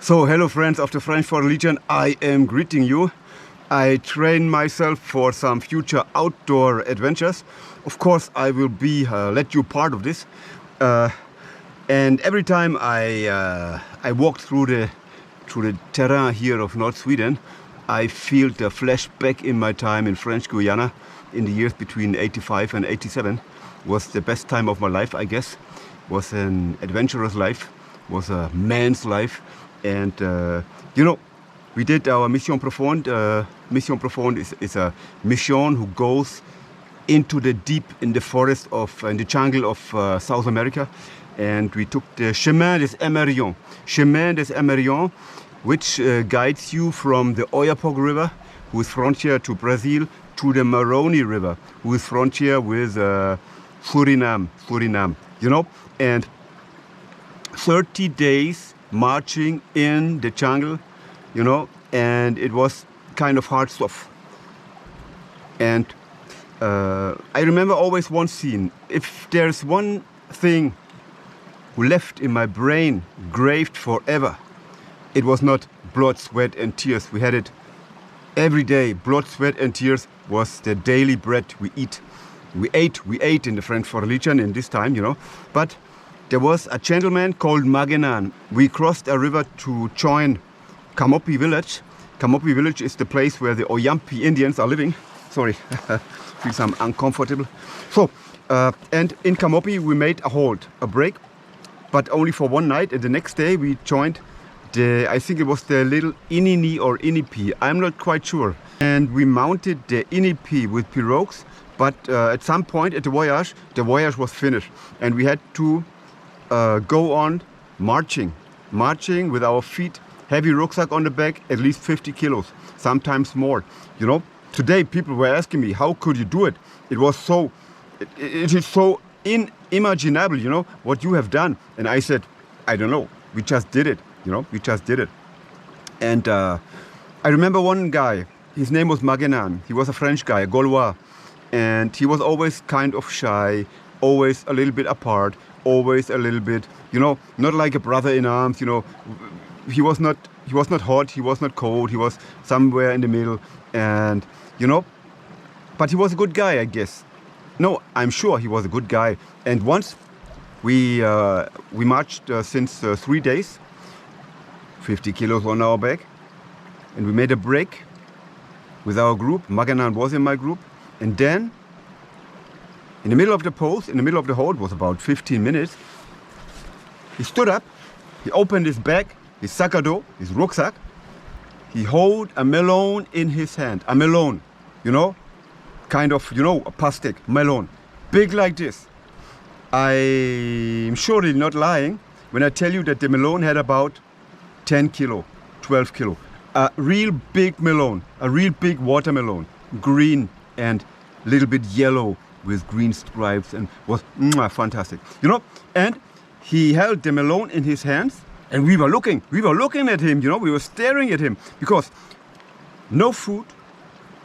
So, hello friends of the French Legion, I am greeting you. I train myself for some future outdoor adventures. Of course, I will be let you part of this. And every time I walk through the terrain here of North Sweden, I feel the flashback in my time in French Guyana in the years between 85 and 87. Was the best time of my life, I guess. Was an adventurous life, was a man's life. And you know, we did our Mission Profonde. Mission Profonde is a mission who goes into the deep in the forest of in the jungle of South America, and we took the Chemin des Emerillons, which guides you from the Oyapock River, who is frontier to Brazil, to the Maroni River, who is frontier with Suriname. You know, and 30 days marching in the jungle, you know, and it was kind of hard stuff. And I remember always one scene. If there's one thing who left in my brain, graved forever, it was not blood, sweat and tears. We had it every day. Blood, sweat and tears was the daily bread we eat. We ate in the French Legion in this time, you know, but there was a gentleman called Magenan. We crossed a river to join Camopi village. Camopi village is the place where the Oyampi Indians are living. Sorry, feel some uncomfortable. So, and in Camopi we made a halt, a break, but only for one night. And the next day we joined I think it was the little Inini or Inipi, I'm not quite sure. And we mounted the Inipi with pirogues, but at some point at the voyage was finished. And we had to go on marching with our feet, heavy rucksack on the back, at least 50 kilos, sometimes more. You know, today people were asking me, how could you do it? It was so, it is so unimaginable, you know, what you have done. And I said, I don't know, we just did it, you know, we just did it. And I remember one guy, his name was Magenan. He was a French guy, a Gaulois, and he was always kind of shy, always a little bit apart, always a little bit, you know, not like a brother in arms, you know. He was not hot, he was not cold, he was somewhere in the middle, and you know, but he was a good guy, I guess. No, I'm sure he was a good guy. And once we marched since 3 days, 50 kilos on our back, and we made a break with our group. Magenan was in my group, and then in the middle of the pose, in the middle of the hold, was about 15 minutes, he stood up, he opened his bag, his sac à dos, his rucksack, he held a melon in his hand, a melon, you know, kind of, you know, a plastic melon, big like this. I'm surely not lying when I tell you that the melon had about 10 kilo, 12 kilo, a real big melon, a real big watermelon, green and a little bit yellow, with green stripes, and was fantastic, you know. And he held the melon in his hands, and we were looking at him, you know, we were staring at him, because no food,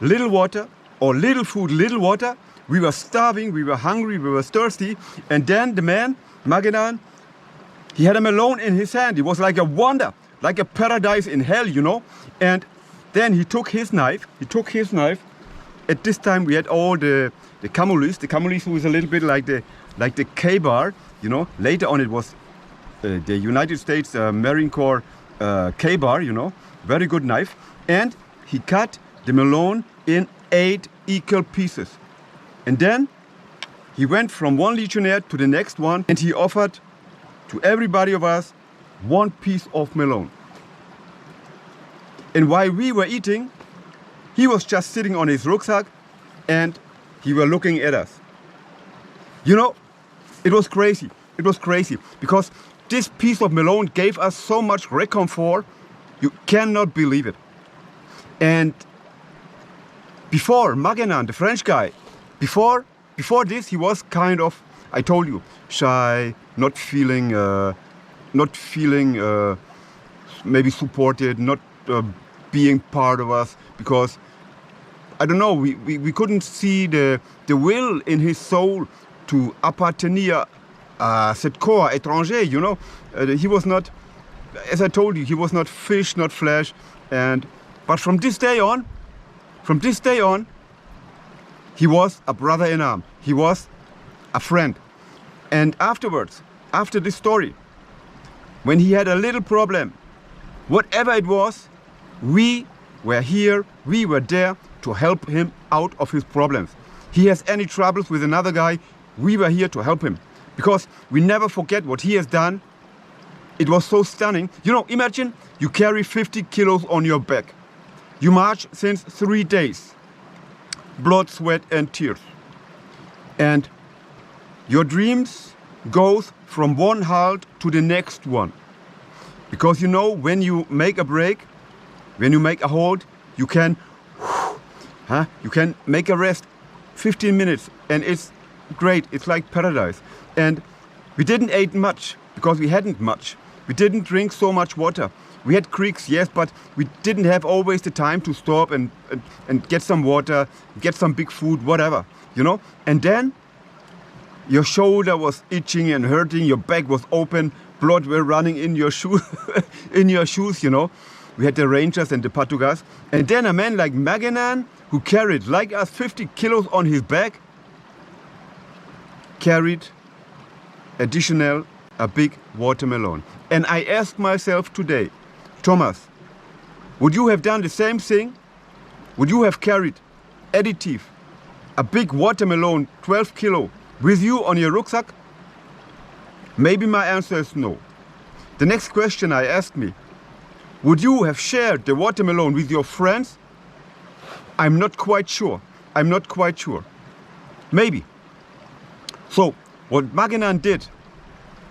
little water, or little food, little water. We were starving, we were hungry, we were thirsty. And then the man, Magenan, he had a melon in his hand. It was like a wonder, like a paradise in hell, you know. And then he took his knife. At this time we had all the Camolis, who is a little bit like the K-bar, you know. Later on it was the United States Marine Corps K-bar, you know, very good knife. And he cut the melon in 8 equal pieces. And then he went from one legionnaire to the next one, and he offered to everybody of us 1 piece of melon. And while we were eating, he was just sitting on his rucksack and he was looking at us. You know, it was crazy. It was crazy because this piece of melon gave us so much reconfort, you cannot believe it. And before Magenan, the French guy, before this, he was kind of, I told you, shy, not feeling maybe supported, not being part of us, because I don't know, we couldn't see the will in his soul to appartenir à cette corps étranger, you know. He was not as I told you, he was not fish, not flesh. But from this day on, he was a brother in arms. He was a friend. And afterwards, after this story, when he had a little problem, whatever it was, we were here, we were there to help him out of his problems. He has any troubles with another guy, we were here to help him. Because we never forget what he has done. It was so stunning. You know, imagine you carry 50 kilos on your back. You march since 3 days. Blood, sweat and tears. And your dreams goes from one halt to the next one. Because you know, when you make a break, when you make a halt, you can make a rest 15 minutes and it's great. It's like paradise. And we didn't eat much because we hadn't much. We didn't drink so much water. We had creeks, yes, but we didn't have always the time to stop and get some water, get some big food, whatever, you know. And then your shoulder was itching and hurting, your back was open, blood were running in your shoe, in your shoes, you know. We had the Rangers and the Patugas. And then a man like Maganan, who carried, like us, 50 kilos on his back, carried additional a big watermelon. And I asked myself today, Thomas, would you have done the same thing? Would you have carried additive, a big watermelon, 12 kilo, with you on your rucksack? Maybe my answer is no. The next question I asked me, would you have shared the watermelon with your friends? I'm not quite sure. I'm not quite sure. Maybe. So, what Maganan did,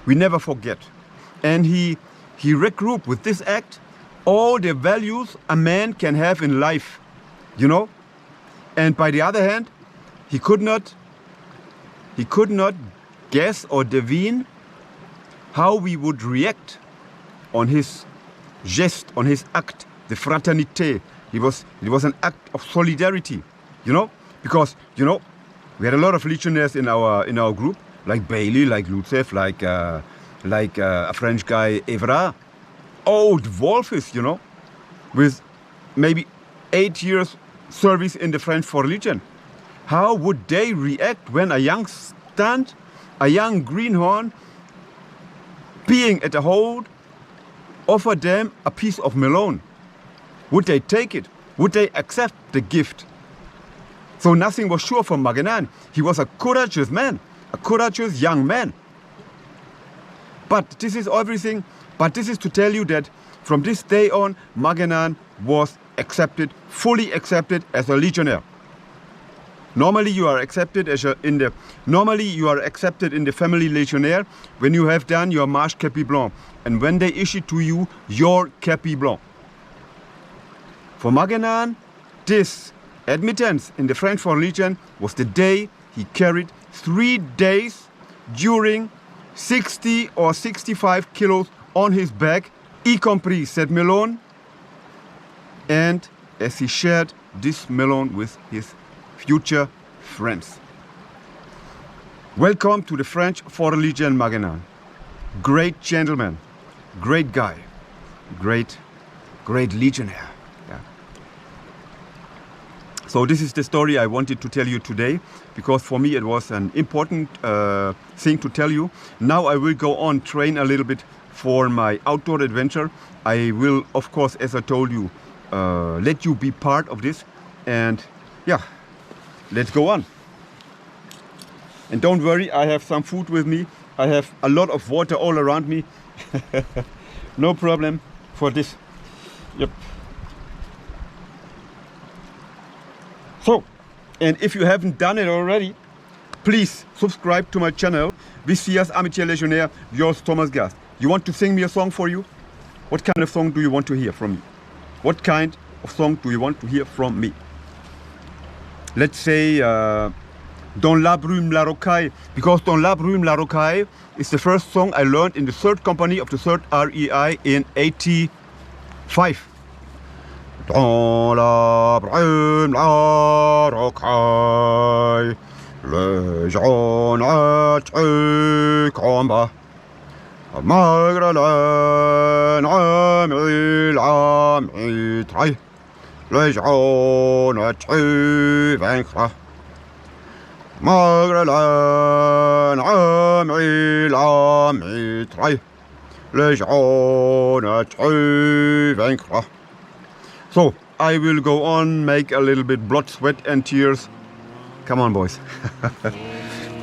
we never forget. And he regrouped with this act all the values a man can have in life, you know? And by the other hand, he could not guess or divine how we would react on his geste, on his act, the fraternité. It was an act of solidarity, you know? Because, you know, we had a lot of legionnaires in our group, like Bailey, like Lutzev, like a French guy, Evra. Old Wolfes, you know, with maybe 8 years service in the French Foreign Legion. How would they react when a young stunt, a young greenhorn, being at a hold, offered them a piece of melon? Would they take it? Would they accept the gift? So nothing was sure for Maganan. He was a courageous man, a courageous young man. But this is everything. But this is to tell you that from this day on, Maganan was accepted, fully accepted as a legionnaire. Normally you are accepted in the family legionnaire when you have done your marche Capi Blanc and when they issue to you your Capi Blanc. For Maganan, this admittance in the French Foreign Legion was the day he carried 3 days during 60 or 65 kilos on his back, y compris cette melon, and as he shared this melon with his future friends. Welcome to the French Foreign Legion, Maganan. Great gentleman, great guy, great legionnaire. Yeah. So this is the story I wanted to tell you today, because for me it was an important thing to tell you. Now I will go on, train a little bit for my outdoor adventure. I will, of course, as I told you, let you be part of this. And yeah, let's go on. And don't worry, I have some food with me. I have a lot of water all around me. No problem for this. Yep. So, and if you haven't done it already, please subscribe to my channel, Vicious Amateur Legionnaire, yours Thomas Gast. You want to sing me a song for you? What kind of song do you want to hear from me? What kind of song do you want to hear from me? Let's say Dans la brume la rocaille, because Dans la brume la rocaille is the first song I learned in the 3rd company of the 3rd REI in 85. Dans la brume la rocaille, le jaune combat. Magdalene, Amil, Amitrai, Légion, tu vaincras. Magdalene, Amil, Amitrai, Légion, tu vaincras. So, I will go on, make a little bit blood, sweat and tears. Come on, boys.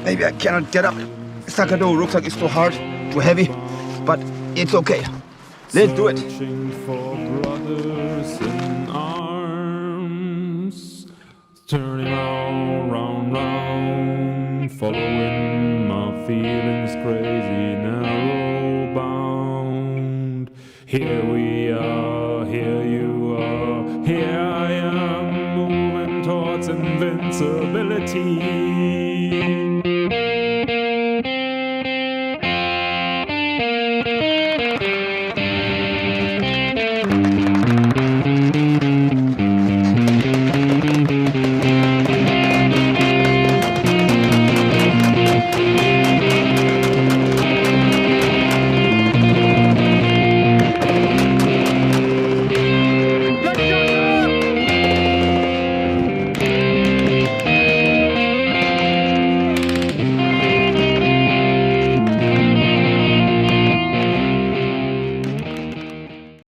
Maybe I cannot get up. Sakado rucksack is too hard, too heavy, but it's okay. Let's do it. Searching for brothers in arms, turning all round, following my feelings crazy, narrow bound. Here we are, here you are, here I am, moving towards invincibility.